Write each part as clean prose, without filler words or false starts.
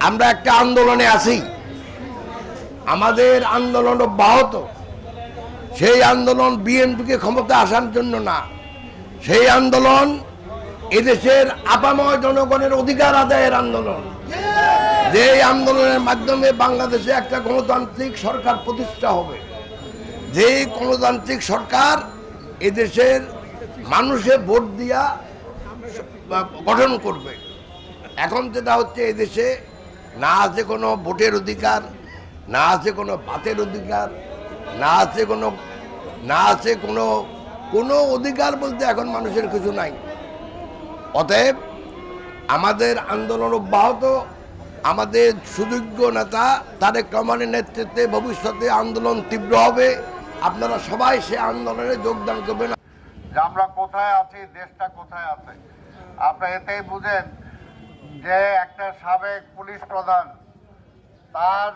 আমরা একটা আন্দোলনে আছি, আমাদের আন্দোলন অব্যাহত। সেই আন্দোলন বিএনপিকে ক্ষমতা আসার জন্য না, সেই আন্দোলন এদেশের আপাময় জনগণের অধিকার আদায়ের আন্দোলন। যে আন্দোলনের মাধ্যমে বাংলাদেশে একটা গণতান্ত্রিক সরকার প্রতিষ্ঠা হবে, যে গণতান্ত্রিক সরকার এদেশের মানুষে ভোট দিয়া গঠন করবে। এখন যেটা হচ্ছে, এদেশে না আছে কোনো ভোটের অধিকার, না আছে কোনো ভাতের অধিকার, না আছে কোনো অধিকার বলতে এখন মানুষের কিছু নাই। অতএব আমাদের আন্দোলন অব্যাহত। আমাদের সুযোগ্য নেতা তারেক রহমানের নেতৃত্বে ভবিষ্যতে আন্দোলন তীব্র হবে। আপনারা সবাই সে আন্দোলনে যোগদান করবেন। আমরা কোথায় আছি, দেশটা কোথায় আছে, আপনারা এতেই বুঝেন যে একটা সাবেক পুলিশ প্রধান, তার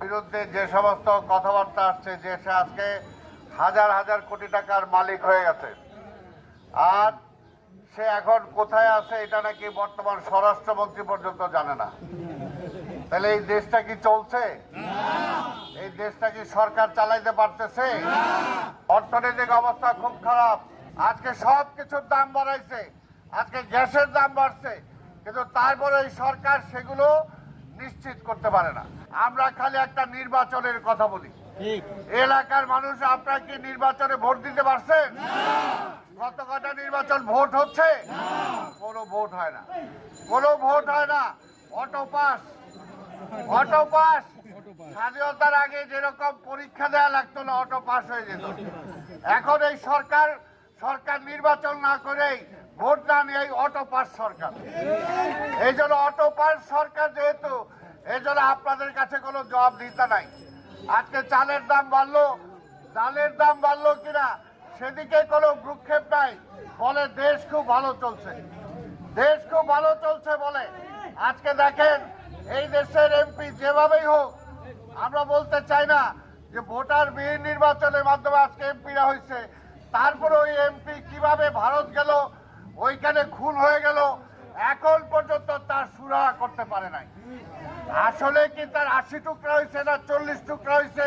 বিরুদ্ধে যে সমস্ত কথাবার্তা আসছে, যে সে আজকে হাজার হাজার কোটি টাকার মালিক হয়ে গেছে, আর সে এখন কোথায় আছে এটা নাকি বর্তমান স্বরাষ্ট্রমন্ত্রী পর্যন্ত জানে না। তাহলে এই দেশটা কি চলছে? এই দেশটা কি সরকার চালাইতে পারতেছে? অর্থনৈতিক অবস্থা খুব খারাপ। আজকে সব কিছুর দাম বাড়াইছে, আজকে গ্যাসের দাম বাড়ছে, কিন্তু তারপরে এই সরকার সেগুলো নিশ্চিত করতে পারে না। আমরা খালি একটা নির্বাচনের কথা বলি। এলাকার মানুষ আপনারা কি নির্বাচনে ভোট দিতে পারছেন? কত কটা নির্বাচন ভোট হচ্ছে? কোনো ভোট হয় না, কোনো ভোট হয় না। অটো পাস স্বাধীনতার আগে যেরকম পরীক্ষা দেওয়া লাগতো না, অটো পাস হয়ে যেত। এখন এই সরকার নির্বাচন না করেই, ভোট না নিয়ে অটো পাস সরকার। এই জন্য অটো পাস সরকার যেহেতু, এই জন্য আপনাদের কাছে কোনো জবাবদিহিতা নাই। আজকে চালের দাম বাড়লো, ডালের দাম বাড়লো কিনা সেদিকে কোনো ভ্রুক্ষেপ নাই। বলে দেশ খুব ভালো চলছে, দেশ খুব ভালো চলছে বলে। আজকে দেখেন এই দেশের এমপি যেভাবেই হোক, আমরা বলতে চাই না যে ভোটার বিহীন নির্বাচনের মাধ্যমে আজকে এমপিরা হয়েছে, তারপরে ওই এমপি কিভাবে ভারত গেল, ওইখানে খুন হয়ে গেল, এখন পর্যন্ত তার সুরাহা করতে পারে নাই। আসলে কি তার 80 টুকরা হয়েছে না 40 টুকরা হয়েছে,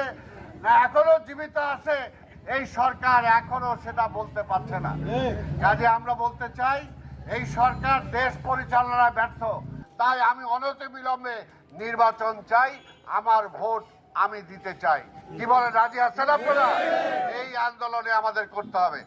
না এখনো জীবিত আছে, এই সরকার এখনো সেটা বলতে পারছে না। কাজে আমরা বলতে চাই এই সরকার দেশ পরিচালনায় ব্যর্থ। তাই আমি অনতিবিলম্বে নির্বাচন চাই, আমার ভোট আমি দিতে চাই। কি বলে, রাজি আছেন আপনারা? এই আন্দোলনে আমাদের করতে হবে।